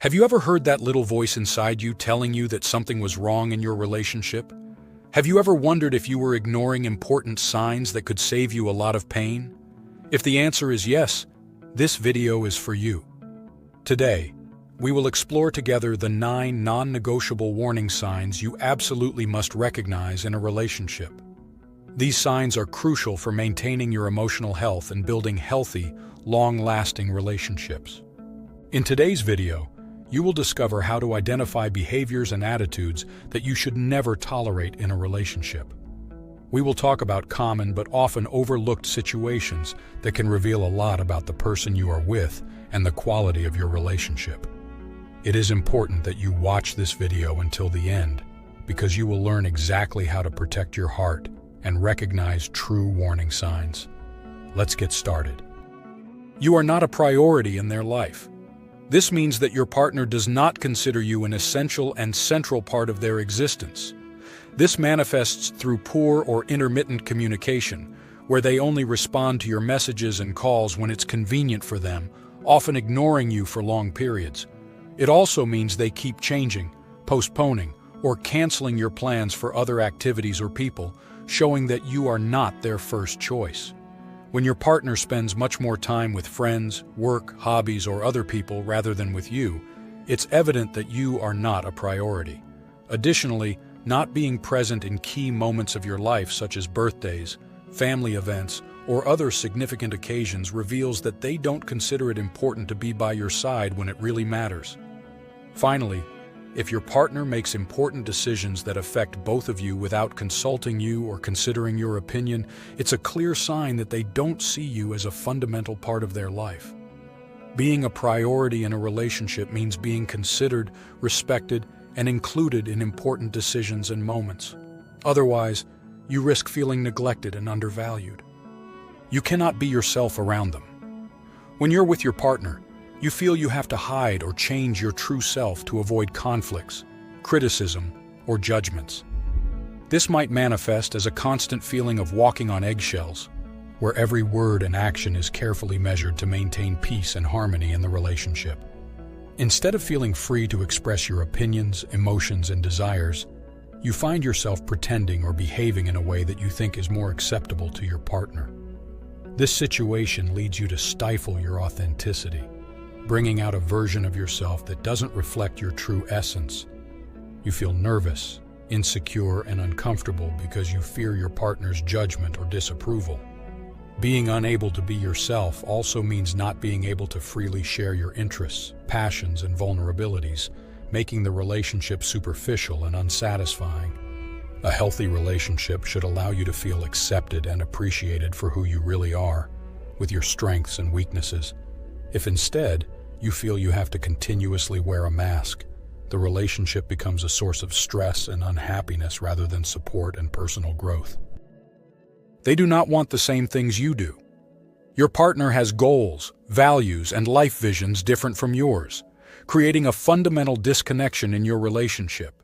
Have you ever heard that little voice inside you telling you that something was wrong in your relationship? Have you ever wondered if you were ignoring important signs that could save you a lot of pain? If the answer is yes, this video is for you. Today, we will explore together the 9 non-negotiable warning signs you absolutely must recognize in a relationship. These signs are crucial for maintaining your emotional health and building healthy, long-lasting relationships. In today's video, you will discover how to identify behaviors and attitudes that you should never tolerate in a relationship. We will talk about common but often overlooked situations that can reveal a lot about the person you are with and the quality of your relationship. It is important that you watch this video until the end, because you will learn exactly how to protect your heart and recognize true warning signs. Let's get started. You are not a priority in their life. This means that your partner does not consider you an essential and central part of their existence. This manifests through poor or intermittent communication, where they only respond to your messages and calls when it's convenient for them, often ignoring you for long periods. It also means they keep changing, postponing, or canceling your plans for other activities or people, showing that you are not their first choice. When your partner spends much more time with friends, work, hobbies, or other people rather than with you, it's evident that you are not a priority. Additionally, not being present in key moments of your life, such as birthdays, family events, or other significant occasions, reveals that they don't consider it important to be by your side when it really matters. Finally, if your partner makes important decisions that affect both of you without consulting you or considering your opinion, it's a clear sign that they don't see you as a fundamental part of their life. Being a priority in a relationship means being considered, respected, and included in important decisions and moments. Otherwise, you risk feeling neglected and undervalued. You cannot be yourself around them. When you're with your partner, you feel you have to hide or change your true self to avoid conflicts, criticism, or judgments. This might manifest as a constant feeling of walking on eggshells, where every word and action is carefully measured to maintain peace and harmony in the relationship. Instead of feeling free to express your opinions, emotions, and desires, you find yourself pretending or behaving in a way that you think is more acceptable to your partner. This situation leads you to stifle your authenticity, bringing out a version of yourself that doesn't reflect your true essence. You feel nervous, insecure, and uncomfortable because you fear your partner's judgment or disapproval. Being unable to be yourself also means not being able to freely share your interests, passions, and vulnerabilities, making the relationship superficial and unsatisfying. A healthy relationship should allow you to feel accepted and appreciated for who you really are, with your strengths and weaknesses. If instead, you feel you have to continuously wear a mask, the relationship becomes a source of stress and unhappiness rather than support and personal growth. They do not want the same things you do. Your partner has goals, values, and life visions different from yours, creating a fundamental disconnection in your relationship.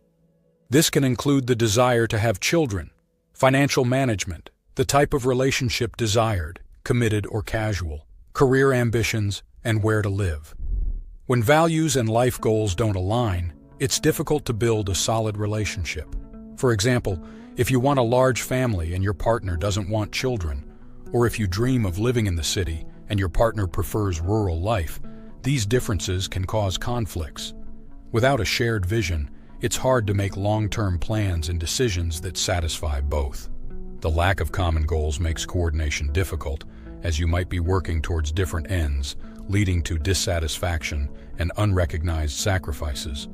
This can include the desire to have children, financial management, the type of relationship desired, committed or casual, career ambitions, and where to live. When values and life goals don't align, it's difficult to build a solid relationship. For example, if you want a large family and your partner doesn't want children, or if you dream of living in the city and your partner prefers rural life, these differences can cause conflicts. Without a shared vision, it's hard to make long-term plans and decisions that satisfy both. The lack of common goals makes coordination difficult, as you might be working towards different ends, leading to dissatisfaction and unrecognized sacrifices.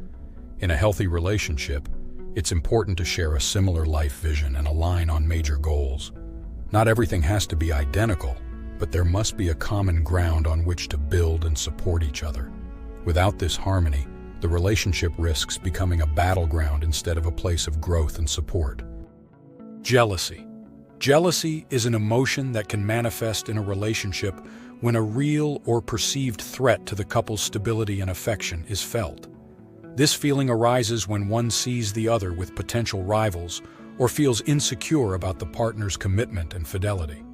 In a healthy relationship, it's important to share a similar life vision and align on major goals. Not everything has to be identical, but there must be a common ground on which to build and support each other. Without this harmony, the relationship risks becoming a battleground instead of a place of growth and support. Jealousy. Jealousy is an emotion that can manifest in a relationship when a real or perceived threat to the couple's stability and affection is felt. This feeling arises when one sees the other with potential rivals or feels insecure about the partner's commitment and fidelity.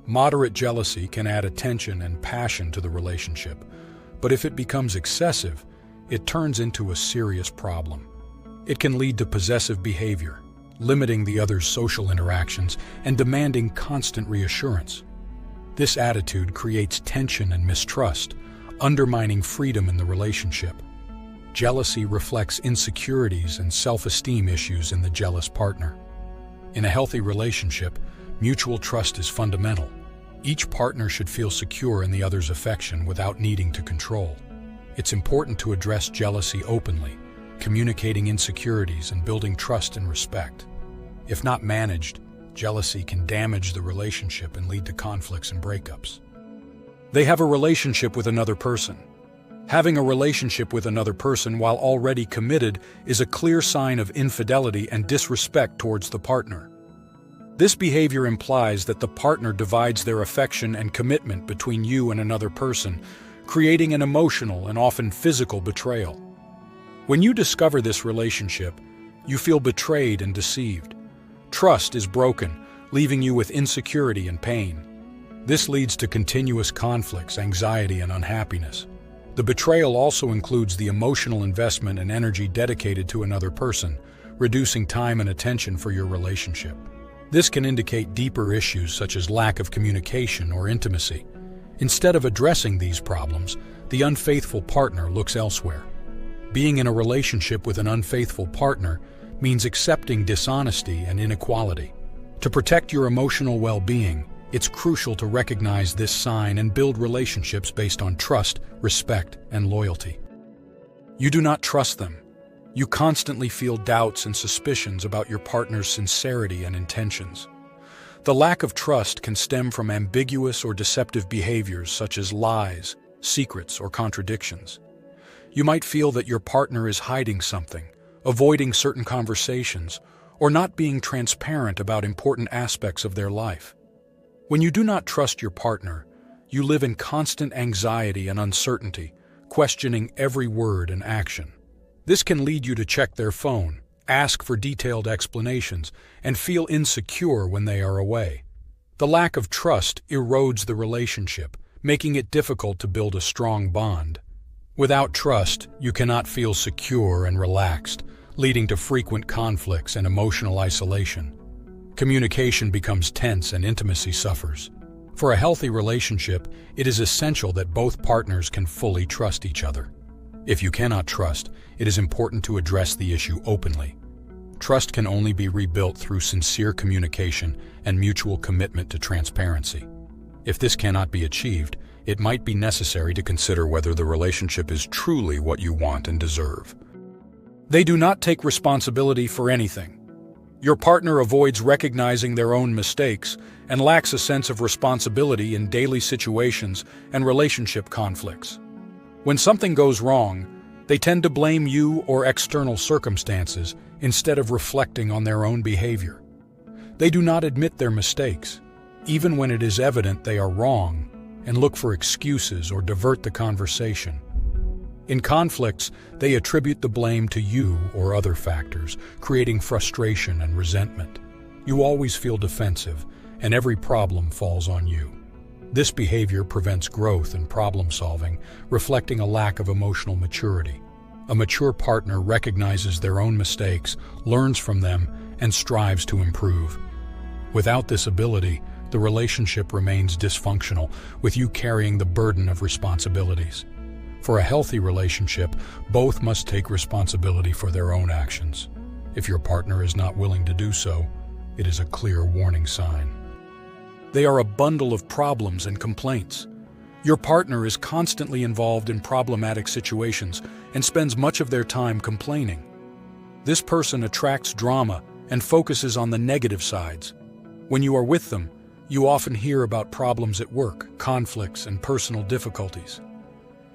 Moderate jealousy can add attention and passion to the relationship, but if it becomes excessive, it turns into a serious problem. It can lead to possessive behavior, limiting the other's social interactions and demanding constant reassurance. This attitude creates tension and mistrust, undermining freedom in the relationship. Jealousy reflects insecurities and self-esteem issues in the jealous partner. In a healthy relationship, mutual trust is fundamental. Each partner should feel secure in the other's affection without needing to control. It's important to address jealousy openly, communicating insecurities and building trust and respect. If not managed, jealousy can damage the relationship and lead to conflicts and breakups. They have a relationship with another person. Having a relationship with another person while already committed is a clear sign of infidelity and disrespect towards the partner. This behavior implies that the partner divides their affection and commitment between you and another person, creating an emotional and often physical betrayal. When you discover this relationship, you feel betrayed and deceived. Trust is broken, leaving you with insecurity and pain. This leads to continuous conflicts, anxiety, and unhappiness. The betrayal also includes the emotional investment and energy dedicated to another person, reducing time and attention for your relationship. This can indicate deeper issues such as lack of communication or intimacy. Instead of addressing these problems, the unfaithful partner looks elsewhere. Being in a relationship with an unfaithful partner means accepting dishonesty and inequality. To protect your emotional well-being, it's crucial to recognize this sign and build relationships based on trust, respect, and loyalty. You do not trust them. You constantly feel doubts and suspicions about your partner's sincerity and intentions. The lack of trust can stem from ambiguous or deceptive behaviors such as lies, secrets, or contradictions. You might feel that your partner is hiding something, avoiding certain conversations, or not being transparent about important aspects of their life. When you do not trust your partner, you live in constant anxiety and uncertainty, questioning every word and action. This can lead you to check their phone, ask for detailed explanations, and feel insecure when they are away. The lack of trust erodes the relationship, making it difficult to build a strong bond. Without trust, you cannot feel secure and relaxed, leading to frequent conflicts and emotional isolation. Communication becomes tense and intimacy suffers. For a healthy relationship, it is essential that both partners can fully trust each other. If you cannot trust, it is important to address the issue openly. Trust can only be rebuilt through sincere communication and mutual commitment to transparency. If this cannot be achieved, it might be necessary to consider whether the relationship is truly what you want and deserve. They do not take responsibility for anything. Your partner avoids recognizing their own mistakes and lacks a sense of responsibility in daily situations and relationship conflicts. When something goes wrong, they tend to blame you or external circumstances instead of reflecting on their own behavior. They do not admit their mistakes, even when it is evident they are wrong, and look for excuses or divert the conversation. In conflicts, they attribute the blame to you or other factors, creating frustration and resentment. You always feel defensive, and every problem falls on you. This behavior prevents growth and problem-solving, reflecting a lack of emotional maturity. A mature partner recognizes their own mistakes, learns from them, and strives to improve. Without this ability, the relationship remains dysfunctional, with you carrying the burden of responsibilities. For a healthy relationship, both must take responsibility for their own actions. If your partner is not willing to do so, it is a clear warning sign. They are a bundle of problems and complaints. Your partner is constantly involved in problematic situations and spends much of their time complaining. This person attracts drama and focuses on the negative sides. When you are with them, you often hear about problems at work, conflicts, and personal difficulties.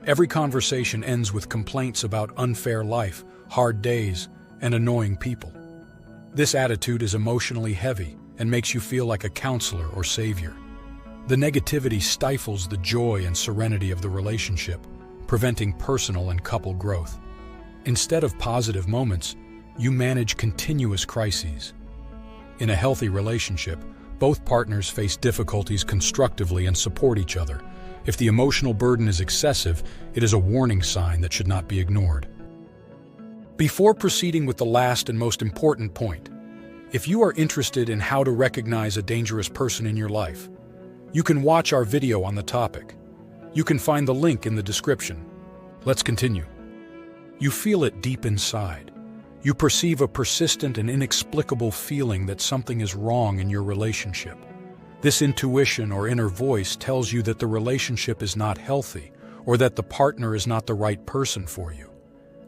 Every conversation ends with complaints about unfair life, hard days, and annoying people. This attitude is emotionally heavy and makes you feel like a counselor or savior. The negativity stifles the joy and serenity of the relationship, preventing personal and couple growth. Instead of positive moments, you manage continuous crises. In a healthy relationship, both partners face difficulties constructively and support each other, If the emotional burden is excessive, it is a warning sign that should not be ignored. Before proceeding with the last and most important point, if you are interested in how to recognize a dangerous person in your life, you can watch our video on the topic. You can find the link in the description. Let's continue. You feel it deep inside. You perceive a persistent and inexplicable feeling that something is wrong in your relationship. This intuition or inner voice tells you that the relationship is not healthy or that the partner is not the right person for you.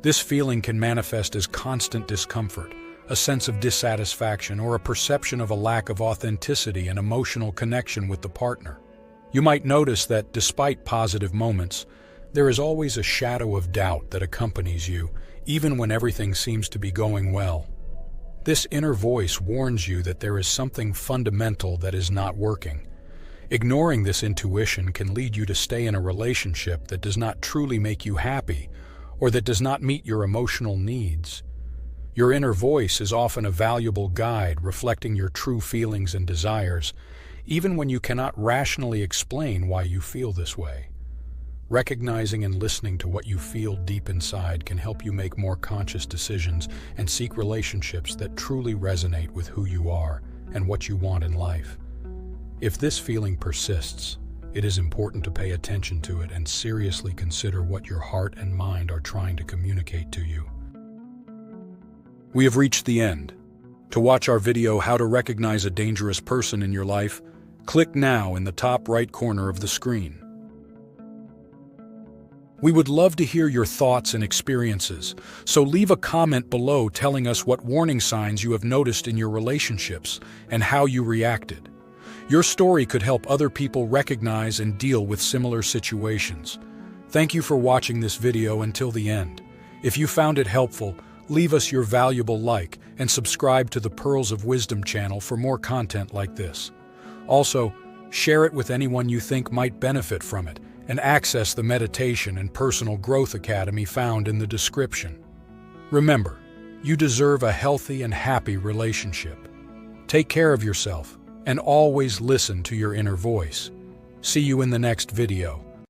This feeling can manifest as constant discomfort, a sense of dissatisfaction, or a perception of a lack of authenticity and emotional connection with the partner. You might notice that despite positive moments, there is always a shadow of doubt that accompanies you, even when everything seems to be going well. This inner voice warns you that there is something fundamental that is not working. Ignoring this intuition can lead you to stay in a relationship that does not truly make you happy or that does not meet your emotional needs. Your inner voice is often a valuable guide reflecting your true feelings and desires, even when you cannot rationally explain why you feel this way. Recognizing and listening to what you feel deep inside can help you make more conscious decisions and seek relationships that truly resonate with who you are and what you want in life. If this feeling persists, it is important to pay attention to it and seriously consider what your heart and mind are trying to communicate to you. We have reached the end. To watch our video, How to Recognize a Dangerous Person in Your Life, click now in the top right corner of the screen. We would love to hear your thoughts and experiences, so leave a comment below telling us what warning signs you have noticed in your relationships and how you reacted. Your story could help other people recognize and deal with similar situations. Thank you for watching this video until the end. If you found it helpful, leave us your valuable like and subscribe to the Pearls of Wisdom channel for more content like this. Also, share it with anyone you think might benefit from it, and access the Meditation and Personal Growth Academy found in the description. Remember, you deserve a healthy and happy relationship. Take care of yourself, and always listen to your inner voice. See you in the next video.